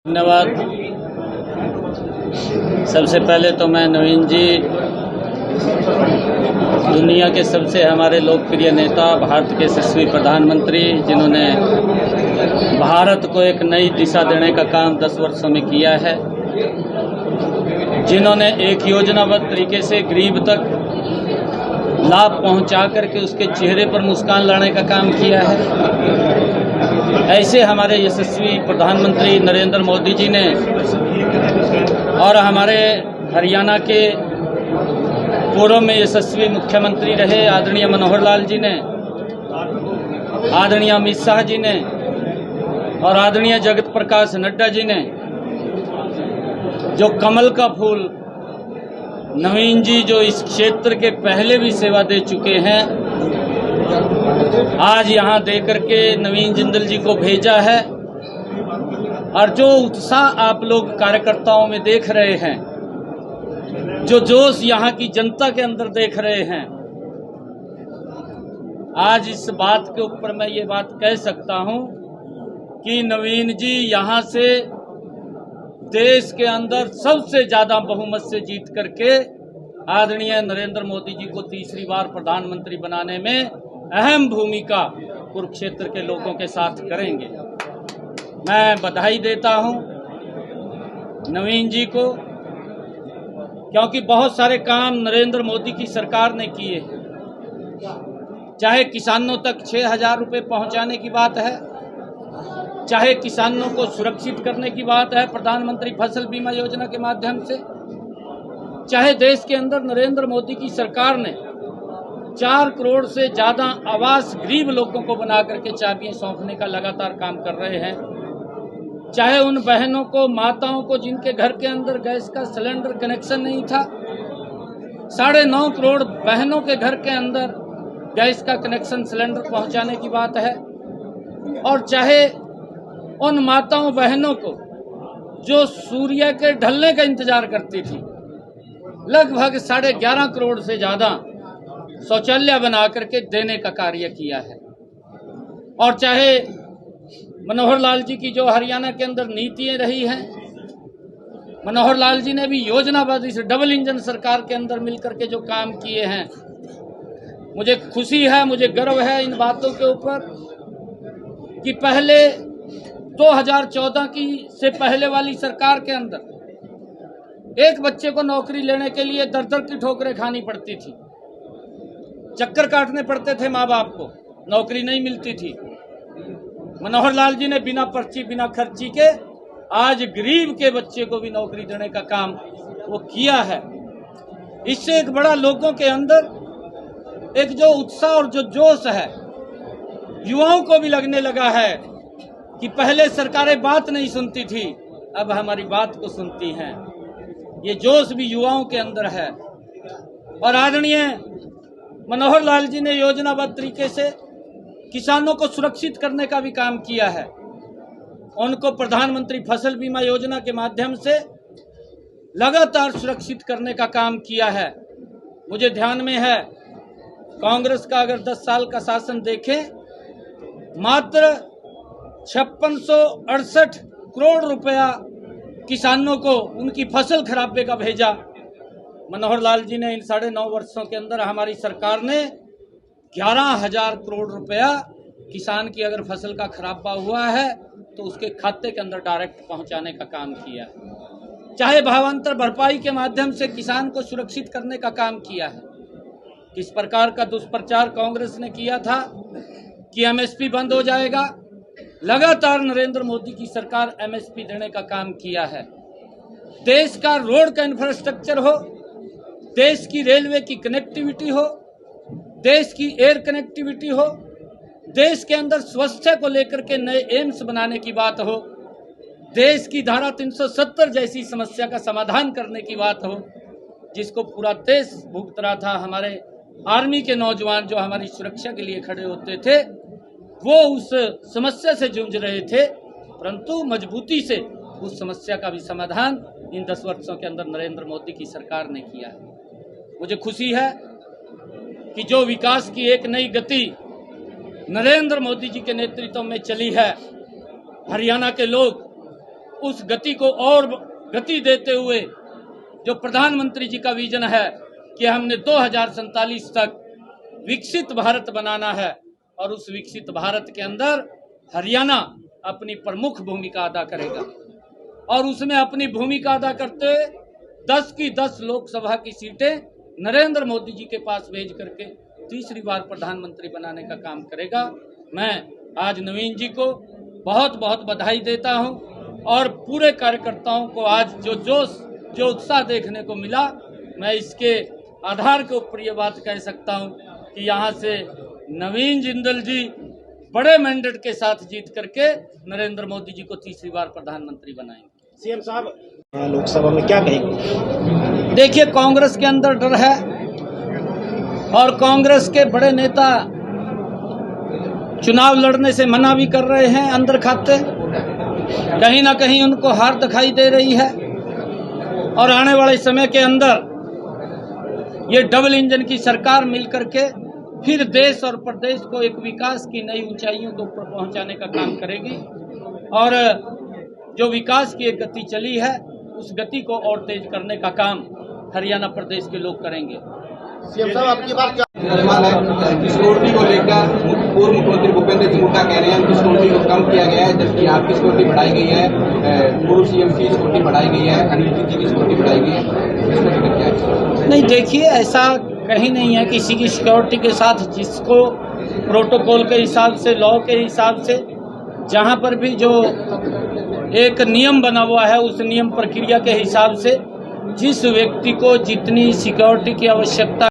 धन्यवाद। सबसे पहले तो मैं नवीन जी, दुनिया के सबसे हमारे लोकप्रिय नेता, भारत के यशस्वी प्रधानमंत्री, जिन्होंने भारत को एक नई दिशा देने का काम 10 वर्षों में किया है, जिन्होंने एक योजनाबद्ध तरीके से गरीब तक लाभ पहुंचा करके उसके चेहरे पर मुस्कान लाने का काम किया है। ऐसे हमारे यशस्वी प्रधानमंत्री नरेंद्र मोदी जी ने और हमारे हरियाणा के पूर्व में यशस्वी मुख्यमंत्री रहे आदरणीय मनोहर लाल जी ने, आदरणीय अमित शाह जी ने और आदरणीय जगत प्रकाश नड्डा जी ने जो कमल का फूल, नवीन जी जो इस क्षेत्र के पहले भी सेवा दे चुके हैं, आज यहाँ दे करके नवीन जिंदल जी को भेजा है। और जो उत्साह आप लोग कार्यकर्ताओं में देख रहे हैं, जो जोश यहाँ की जनता के अंदर देख रहे हैं, आज इस बात के ऊपर मैं ये बात कह सकता हूँ कि नवीन जी यहाँ से देश के अंदर सबसे ज्यादा बहुमत से जीत करके आदरणीय नरेंद्र मोदी जी को तीसरी बार प्रधानमंत्री बनाने में अहम भूमिका कुरुक्षेत्र के लोगों के साथ करेंगे। मैं बधाई देता हूं नवीन जी को, क्योंकि बहुत सारे काम नरेंद्र मोदी की सरकार ने किए, चाहे किसानों तक 6,000 रुपये पहुंचाने की बात है, चाहे किसानों को सुरक्षित करने की बात है प्रधानमंत्री फसल बीमा योजना के माध्यम से, चाहे देश के अंदर नरेंद्र मोदी की सरकार ने 4 करोड़ से ज्यादा आवास गरीब लोगों को बना करके चाबियां सौंपने का लगातार काम कर रहे हैं, चाहे उन बहनों को, माताओं को जिनके घर के अंदर गैस का सिलेंडर कनेक्शन नहीं था, 9.5 करोड़ बहनों के घर के अंदर गैस का कनेक्शन सिलेंडर पहुंचाने की बात है, और चाहे उन माताओं बहनों को जो सूर्य के ढलने का इंतजार करती थी, लगभग 11.5 करोड़ से ज्यादा शौचालय बना करके देने का कार्य किया है। और चाहे मनोहर लाल जी की जो हरियाणा के अंदर नीतियां रही हैं, मनोहर लाल जी ने भी योजनाबद्ध इस डबल इंजन सरकार के अंदर मिलकर के जो काम किए हैं, मुझे खुशी है, मुझे गर्व है इन बातों के ऊपर कि पहले 2014 की से पहले वाली सरकार के अंदर एक बच्चे को नौकरी लेने के लिए दर-दर की ठोकरें खानी पड़ती थी, चक्कर काटने पड़ते थे, माँ बाप को नौकरी नहीं मिलती थी। मनोहर लाल जी ने बिना पर्ची, बिना खर्ची के आज गरीब के बच्चे को भी नौकरी देने का काम वो किया है। इससे एक बड़ा लोगों के अंदर एक जो उत्साह और जो जोश है, युवाओं को भी लगने लगा है कि पहले सरकारें बात नहीं सुनती थी, अब हमारी बात को सुनती हैं। ये जोश भी युवाओं के अंदर है। और आदरणीय मनोहर लाल जी ने योजनाबद्ध तरीके से किसानों को सुरक्षित करने का भी काम किया है। उनको प्रधानमंत्री फसल बीमा योजना के माध्यम से लगातार सुरक्षित करने का काम किया है। मुझे ध्यान में है, कांग्रेस का अगर 10 साल का शासन देखें, मात्र 5668 करोड़ रुपया किसानों को उनकी फसल खराबे का भेजा। मनोहर लाल जी ने इन 9.5 वर्षों के अंदर हमारी सरकार ने 11,000 करोड़ रुपया किसान की अगर फसल का खराबा हुआ है तो उसके खाते के अंदर डायरेक्ट पहुंचाने का काम किया है। चाहे भावांतर भरपाई के माध्यम से किसान को सुरक्षित करने का काम किया है। किस प्रकार का दुष्प्रचार कांग्रेस ने किया था कि एमएसपी बंद हो जाएगा, लगातार नरेंद्र मोदी की सरकार एमएसपी देने का काम किया है। देश का रोड का इंफ्रास्ट्रक्चर हो, देश की रेलवे की कनेक्टिविटी हो, देश की एयर कनेक्टिविटी हो, देश के अंदर स्वास्थ्य को लेकर के नए एम्स बनाने की बात हो, देश की धारा 370 जैसी समस्या का समाधान करने की बात हो, जिसको पूरा देश भुगत रहा था। हमारे आर्मी के नौजवान जो हमारी सुरक्षा के लिए खड़े होते थे, वो उस समस्या से जूझ रहे थे, परंतु मजबूती से उस समस्या का भी समाधान इन 10 वर्षों के अंदर नरेंद्र मोदी की सरकार ने किया है। मुझे खुशी है कि जो विकास की एक नई गति नरेंद्र मोदी जी के नेतृत्व में चली है, हरियाणा के लोग उस गति को और गति देते हुए जो प्रधानमंत्री जी का विजन है कि हमने 2047 तक विकसित भारत बनाना है और उस विकसित भारत के अंदर हरियाणा अपनी प्रमुख भूमिका अदा करेगा और उसमें अपनी भूमिका अदा करते हुए 10 की 10 लोकसभा की सीटें नरेंद्र मोदी जी के पास भेज करके तीसरी बार प्रधानमंत्री बनाने का काम करेगा। मैं आज नवीन जी को बहुत बहुत बधाई देता हूं और पूरे कार्यकर्ताओं को आज जो जोश जो उत्साह देखने को मिला, मैं इसके आधार के ऊपर ये बात कह सकता हूं कि यहाँ से नवीन जिंदल जी बड़े मैंडेट के साथ जीत करके नरेंद्र मोदी जी को तीसरी बार प्रधानमंत्री बनाएंगे। सीएम साहब लोकसभा में क्या कहेंगे? देखिए, कांग्रेस के अंदर डर है और कांग्रेस के बड़े नेता चुनाव लड़ने से मना भी कर रहे हैं अंदर खाते, कहीं ना कहीं उनको हार दिखाई दे रही है और आने वाले समय के अंदर ये डबल इंजन की सरकार मिल करके फिर देश और प्रदेश को एक विकास की नई ऊंचाइयों के ऊपर पहुंचाने का काम करेगी और जो विकास की एक गति चली है उस गति को और तेज करने का काम हरियाणा प्रदेश के लोग करेंगे। सीएम साहब आपकी बात क्या सिक्योरिटी को लेकर पूर्व मुख्यमंत्री भूपेंद्र सिंह हुड्डा कह रहे हैं कि सिक्योरिटी को कम किया गया है, जबकि आपकी सिक्योरिटी बढ़ाई गई है, पूर्व सीएम की सिक्योरिटी बढ़ाई गई है, अनिल जी की सिक्योरिटी बढ़ाई गई है, इसका जिक्र क्या है? नहीं, देखिए, ऐसा कहीं नहीं है किसी की सिक्योरिटी के साथ, जिसको प्रोटोकॉल के हिसाब से, लॉ के हिसाब से, जहां पर भी जो एक नियम बना हुआ है उस नियम प्रक्रिया के हिसाब से जिस व्यक्ति को जितनी सिक्योरिटी की आवश्यकता